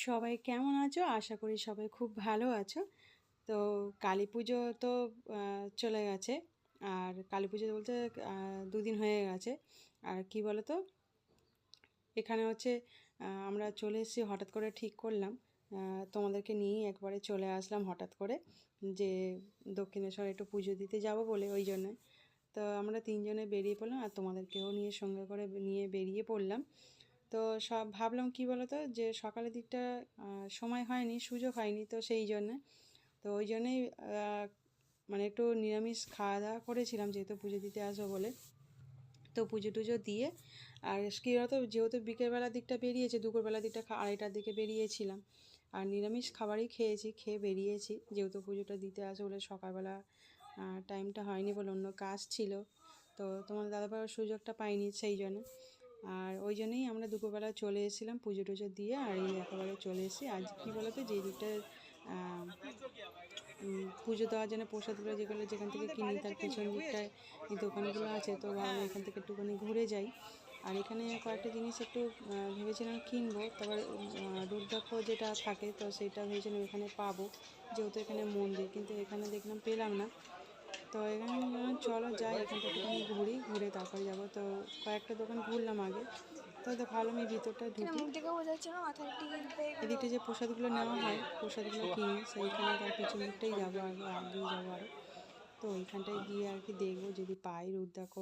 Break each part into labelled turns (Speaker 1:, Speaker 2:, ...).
Speaker 1: সবাই কেমন আছো? আশা করি সবাই খুব ভালো আছো। তো কালী পুজো তো চলে গেছে। আর কালী পুজো বলতে 2 দিন হয়ে গেছে। আর কি বলো তো, এখানে হচ্ছে আমরা চলে এসেছি, হঠাৎ করে ঠিক করলাম তোমাদেরকে নিয়েই একবারে চলে আসলাম হঠাৎ করে, যে দক্ষিণেশ্বর একটু পুজো দিতে যাব বলে, ওই জন্য। তো আমরা 3জনে বেরিয়ে পড়লাম, আর তোমাদেরকেও নিয়ে সঙ্গে করে নিয়ে বেরিয়ে পড়লাম। তো সব ভাবলাম কি বলো তো, যে সকালের দিকটা সময় হয়নি, সুযোগ হয়নি, তো সেই জন্যে, তো ওই জন্যেই মানে একটু নিরামিষ খাওয়া দাওয়া করেছিলাম, যেহেতু পুজো দিতে আসবো বলে। তো পুজো টুজো দিয়ে, আর কী বলতো, যেহেতু বিকেলবেলার দিকটা বেরিয়েছে, দুপুরবেলার দিকটা 2:30টার দিকে বেরিয়েছিলাম, আর নিরামিষ খাবারই খেয়েছি, খেয়ে বেরিয়েছি, যেহেতু পুজোটা দিতে আসবো বলে। সকালবেলা টাইমটা হয়নি বলে, অন্য কাজ ছিল, তো তোমার দাদাভাইয়ের সুযোগটা পাইনি, সেই জন্য। আর ওই জন্যই আমরা দুপুরবেলা চলে এসেছিলাম পুজো টুজো দিয়ে, আর এই একেবারে চলে এসেছি। আজ কী বলতো, যে দিকটা পুজো দেওয়ার জন্য প্রসাদগুলো যেগুলো যেখান থেকে কিনি, তার পিছন দিকটায় এই দোকানগুলো আছে, তো ভাবলাম এখান থেকে একটুখানি ঘুরে যাই। আর এখানে কয়েকটা জিনিস একটু ভেবেছিলাম কিনবো, তারপর রুদ্রাক্ষ যেটা থাকে, তো সেটা ভেবেছিলাম এখানে পাবো, যেহেতু এখানে মন্দির, কিন্তু এখানে দেখলাম পেলাম না। তো এখানে চলো যাই, এখানটা একটুখানি ঘুরি, ঘুরে তারপরে যাবো। তো কয়েকটা দোকান ঘুরলাম আগে, তো ভাবলাম এই ভিতরটা ঢুকি, এদিকটা যে প্রসাদগুলো নেওয়া হয়, প্রসাদগুলো কিনি, সেইখানে তার পিছন দিকটাই যাবো, আর আগেই যাবো আরও। তো ওইখানটায় গিয়ে আর কি দেখবো, যদি পাই রুদ্রাক্ষ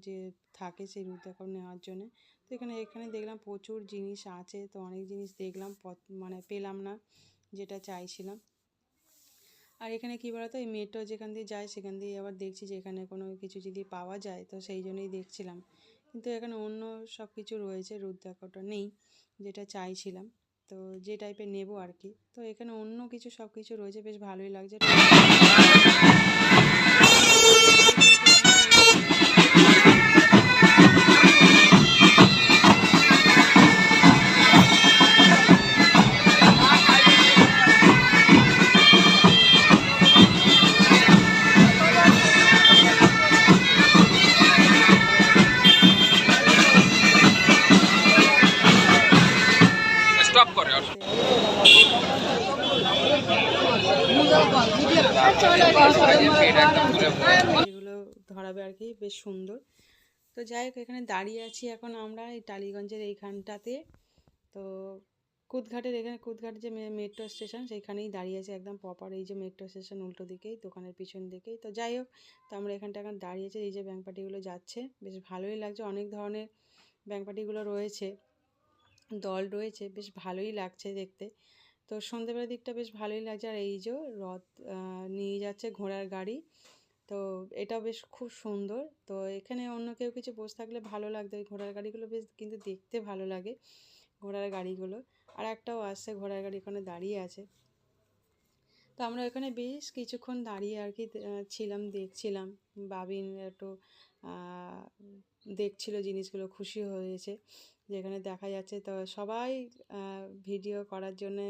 Speaker 1: যে থাকে, সেই রুদ্রাক্ষ নেওয়ার জন্যে। তো এখানে দেখলাম প্রচুর জিনিস আছে, তো অনেক জিনিস দেখলাম, মানে পেলাম না যেটা চাইছিলাম। আর এখানে কী বলতো, এই মেট্রো যেখান দিয়ে যায়, সেখান দিয়ে আবার দেখছি যে এখানে কোনো কিছু যদি পাওয়া যায়, তো সেই জন্যই দেখছিলাম। কিন্তু এখানে অন্য সব কিছু রয়েছে, রুদ্রাক্ষটা নেই যেটা চাইছিলাম, তো যে টাইপের নেব আর কি। তো এখানে অন্য কিছু সব কিছু রয়েছে, বেশ ভালোই লাগছে।
Speaker 2: স্টপ করে
Speaker 1: যেগুলো ধরাবে আর কি, বেশ সুন্দর। তো যাই হোক, এখানে দাঁড়িয়ে আছি এখন আমরা এই টালিগঞ্জের এইখানটাতে। তো কুদঘাটের যে মেট্রো স্টেশন, সেইখানেই দাঁড়িয়ে আছে, একদম প্রপার এই যে মেট্রো স্টেশন উল্টো দিকেই, দোকানের পিছন দিকেই। তো যাই হোক, তো আমরা এখানটা এখন দাঁড়িয়েছি, এই যে ব্যাংকপাটিগুলো যাচ্ছে, বেশ ভালোই লাগছে, অনেক ধরনের ব্যাংকপাটিগুলো রয়েছে, দল রয়েছে, বেশ ভালোই লাগছে দেখতে। তো সন্ধ্যেবেলার দিকটা বেশ ভালোই লাগছে। আর এই যে রথ নিয়ে যাচ্ছে ঘোড়ার গাড়ি, তো এটাও বেশ খুব সুন্দর। তো এখানে অন্য কেউ কিছু বসে থাকলে ভালো লাগতো, ওই ঘোড়ার গাড়িগুলো বেশ কিন্তু দেখতে ভালো লাগে, ঘোড়ার গাড়িগুলো। আর একটাও আসছে ঘোড়ার গাড়ি, ওখানে দাঁড়িয়ে আছে। তো আমরা এখানে বেশ কিছুক্ষণ দাঁড়িয়ে আর কি ছিলাম, দেখছিলাম। বাবিন একটু দেখছিল জিনিসগুলো, খুশি হয়েছে যেখানে দেখা যাচ্ছে। তো সবাই ভিডিও করার জন্যে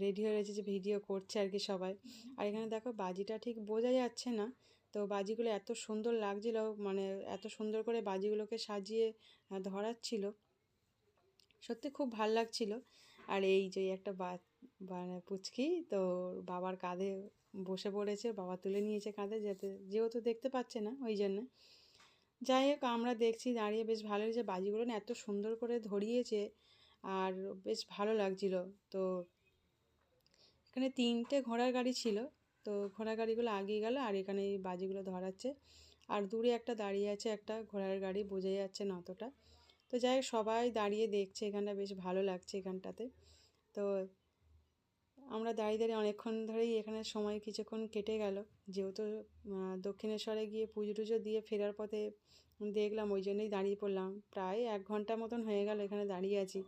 Speaker 1: রেডি হয়ে রয়েছে, যে ভিডিও করছে আর কি সবাই। আর এখানে দেখো, বাজিটা ঠিক বোঝা যাচ্ছে না, তো বাজিগুলো এত সুন্দর লাগছিল, মানে এত সুন্দর করে বাজিগুলোকে সাজিয়ে ধরাচ্ছিল, সত্যি খুব ভাল লাগছিল। আর এই যে একটা মানে পুচকি, তো বাবার কাঁধে বসে পড়েছে, বাবা তুলে নিয়েছে কাঁধে, যেহেতু দেখতে পাচ্ছে না, ওই জন্যে। যাই হোক, আমরা দেখছি দাঁড়িয়ে, বেশ ভালো লাগছে, বাজিগুলো না এত সুন্দর করে ধরিয়েছে, আর বেশ ভালো লাগছিল। তো এখানে 3টে ঘোড়ার গাড়ি ছিল, তো ঘোড়ার গাড়িগুলো আগিয়ে গেল, আর এখানে এই বাজিগুলো ধরাচ্ছে। আর দূরে একটা দাঁড়িয়ে আছে একটা ঘোড়ার গাড়ি, বোঝা যাচ্ছে না অতটা। তো যাই হোক, সবাই দাঁড়িয়ে দেখছে, এখানটা বেশ ভালো লাগছে এখানটাতে। তো আমরা দাঁড়িয়ে দাঁড়িয়ে অনেকক্ষণ ধরেই এখানে সময় কিছুক্ষণ কেটে গেল, যেহেতু দক্ষিণেশ্বরে গিয়ে পুজো টুজো দিয়ে ফেরার পথে দেখলাম, ওই জন্যই দাঁড়িয়ে পড়লাম। প্রায় 1 ঘন্টা মতন হয়ে গেল এখানে দাঁড়িয়ে আছি,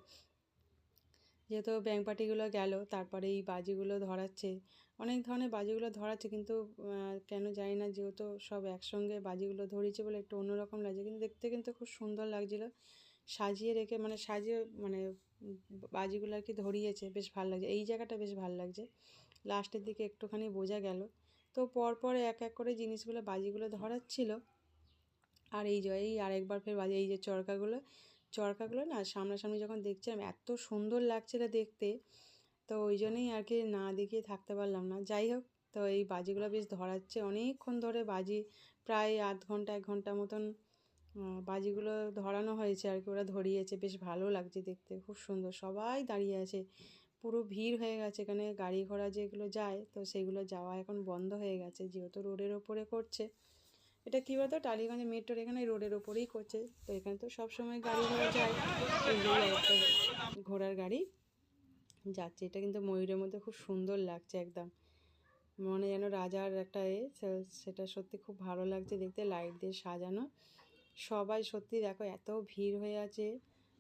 Speaker 1: যেহেতু ব্যাংকপাটিগুলো গেল, তারপরে এই বাজিগুলো ধরাচ্ছে, অনেক ধরনের বাজিগুলো ধরাচ্ছে, কিন্তু কেন জানি না, যেহেতু সব একসঙ্গে বাজিগুলো ধরিয়েছে বলে একটু অন্যরকম লাগছে, কিন্তু দেখতে কিন্তু খুব সুন্দর লাগছিল, সাজিয়ে রেখে, মানে সাজিয়ে, মানে বাজিগুলো আর কি ধরিয়েছে, বেশ ভালো লাগছে, এই জায়গাটা বেশ ভালো লাগছে। লাস্টের দিকে একটুখানি বোঝা গেল। তো পরপর এক এক করে জিনিসগুলো, বাজিগুলো ধরাচ্ছিল, আর এই যে এই আরেকবার ফের বাজে, এই যে চরকাগুলো না সামনাসামনি যখন দেখছিলাম এত সুন্দর লাগছিল দেখতে, তো ওই জন্যই আর কি না দেখিয়ে থাকতে পারলাম না। যাই হোক, তো এই বাজিগুলো বেশ ধরাচ্ছে অনেকক্ষণ ধরে, বাজি প্রায় আধ ঘন্টা 1 ঘন্টা মতন বাজিগুলো ধরানো হয়েছে আর কি, ওরা ধরিয়েছে। বেশ ভালো লাগছে দেখতে, খুব সুন্দর। সবাই দাঁড়িয়ে আছে, পুরো ভিড় হয়ে গেছে এখানে। গাড়ি ঘোড়া যেগুলো যায় তো সেগুলো যাওয়া এখন বন্ধ হয়ে গেছে, যেহেতু রোডের ওপরে করছে। এটা কী বলতো, টালিগঞ্জ মেট্রোর এখানে রোডের ওপরেই করছে, তো এখানে তো সবসময় গাড়ি ঘোড়া যায়। এই যে একটা ঘোড়ার গাড়ি যাচ্ছে, এটা কিন্তু ময়ূরের মধ্যে খুব সুন্দর লাগছে একদম, মনে যেন রাজার একটা সেটা সত্যি খুব ভালো লাগছে দেখতে, লাইট দিয়ে সাজানো। সবাই সত্যি দেখো এত ভিড় হয়ে আছে,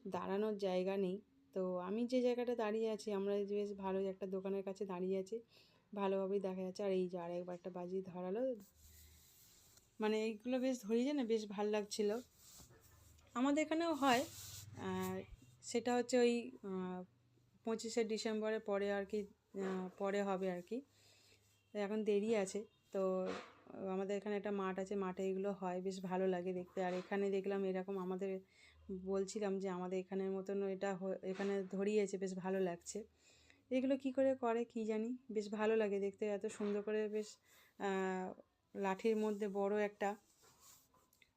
Speaker 1: দাঁড়ানোর জায়গা নেই। তো আমি যে জায়গাটা দাঁড়িয়ে আছি, আমরা বেশ ভালো একটা দোকানের কাছে দাঁড়িয়ে আছি, ভালোভাবেই দেখা যাচ্ছে। আর এই যে আরেকবার একটা বাজি ধরালো, মানে এইগুলো বেশ ধরিয়ে না বেশ ভালো লাগছিল। আমাদের এখানেও হয়, সেটা হচ্ছে ওই 25শে ডিসেম্বরের পরে আর কি, পরে হবে আর কি, এখন দেরি আছে। তো আমাদের এখানে একটা মাঠ আছে, মাঠে এগুলো হয়, বেশ ভালো লাগে দেখতে। আর এখানে দেখলাম এরকম, আমাদের বলছিলাম যে আমাদের এখানের মতন এটা এখানে ধরিয়েছে, বেশ ভালো লাগছে। এগুলো কি করে করে কি জানি, বেশ ভালো লাগে দেখতে, এত সুন্দর করে বেশ লাঠির মধ্যে বড় একটা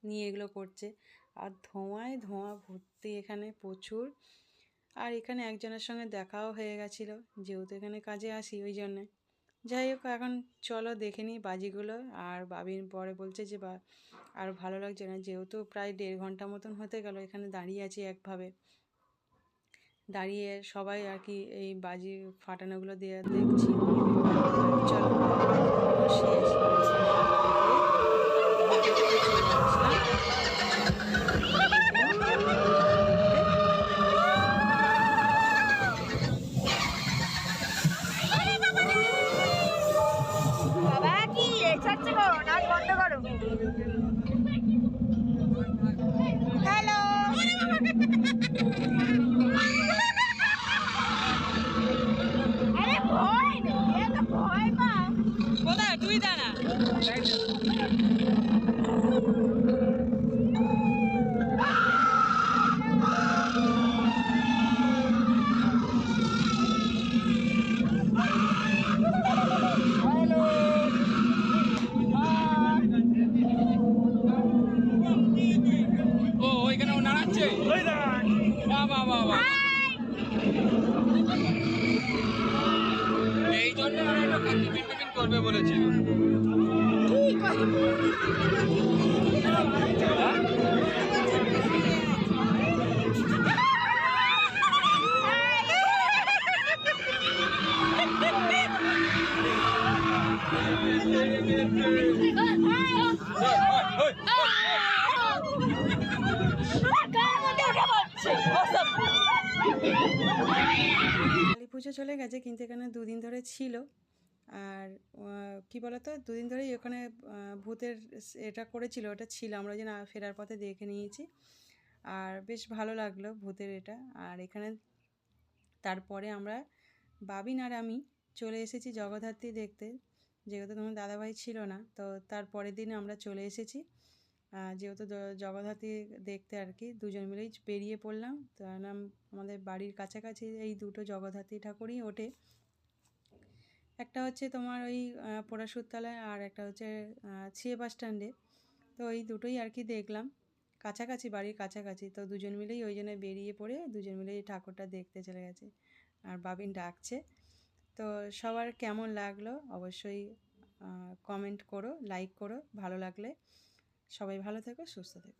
Speaker 1: নিয়ে এগুলো করছে। আর ধোঁয়ায় ধোঁয়া ভর্তি এখানে প্রচুর। আর এখানে একজনের সঙ্গে দেখাও হয়ে গেছিলো, যেহেতু এখানে কাজে আসি ওই জন্যে। যাই হোক, এখন চলো দেখে নিই বাজিগুলো। আর বাবির পরে বলছে যে আর ভালো লাগছে না, যেহেতু প্রায় 1.5 ঘন্টা মতন হতে গেল এখানে দাঁড়িয়ে আছি একভাবে, দাঁড়িয়ে সবাই আর কি এই বাজি ফাটানোগুলো দিয়ে দেখছি। চলো, শেষ চলে আসলাম।
Speaker 3: বাবা কি ছাড়ছে গো, নাচ বন্ধ করো। হ্যালো, আরে ভয় নেই, এত ভয় পাও কোথায়? তুই দাঁড়া।
Speaker 2: ও ওইখানে ও নাড়াচ্ছে, বাহ বাহ বাহ বাহ। এই জন্য ওরা একটু টিফিন টিফিন করবে বলেছিল।
Speaker 1: কালী পুজো চলে গেছে, কিন্তু এখানে 2 দিন ধরে ছিল। আর কি বলতো, 2 দিন ধরেই ওখানে ভূতের এটা করেছিল, ওটা ছিল, আমরা যে না ফেরার পথে দেখে নিয়েছি। আর বেশ ভালো লাগলো ভূতের এটা। আর এখানে তারপরে আমরা বাবিন আর আমি চলে এসেছি জগদ্ধাত্রী দেখতে, যেহেতু তোমার দাদাভাই ছিল না, তো তার পরের দিন আমরা চলে এসেছি যেহেতু জগদ্ধাত্রী দেখতে আর কি, দুজন মিলেই বেরিয়ে পড়লাম। তো আমাদের বাড়ির কাছাকাছি এই দুটো জগদ্ধাত্রী ঠাকুরই ওঠে, একটা হচ্ছে তোমার ওই পরাশুরতলায়, আর একটা হচ্ছে ছিয়ে বাস স্ট্যান্ডে। তো এই দুটোই আর কি দেখলাম, কাছাকাছি, বাড়ির কাছাকাছি। তো দুজন মিলেই ওই জন্য বেরিয়ে পড়ে দুজন মিলেই ঠাকুরটা দেখতে চলে গেছে। আর বাবিন ডাকছে। তো সবার কেমন লাগলো অবশ্যই কমেন্ট করো, লাইক করো, ভালো লাগলে। সবাই ভালো থেকো, সুস্থ থেকো।